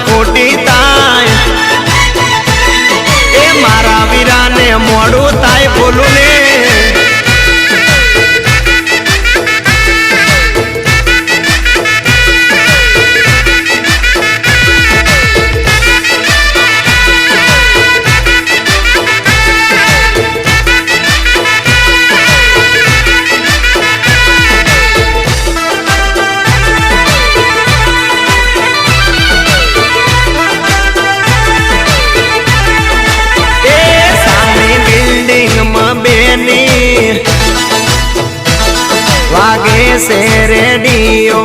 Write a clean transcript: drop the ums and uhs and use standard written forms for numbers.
ખોટી થાય એ મારા વીરાને મોડું થાય બોલું ને વાગે છે રેડિયો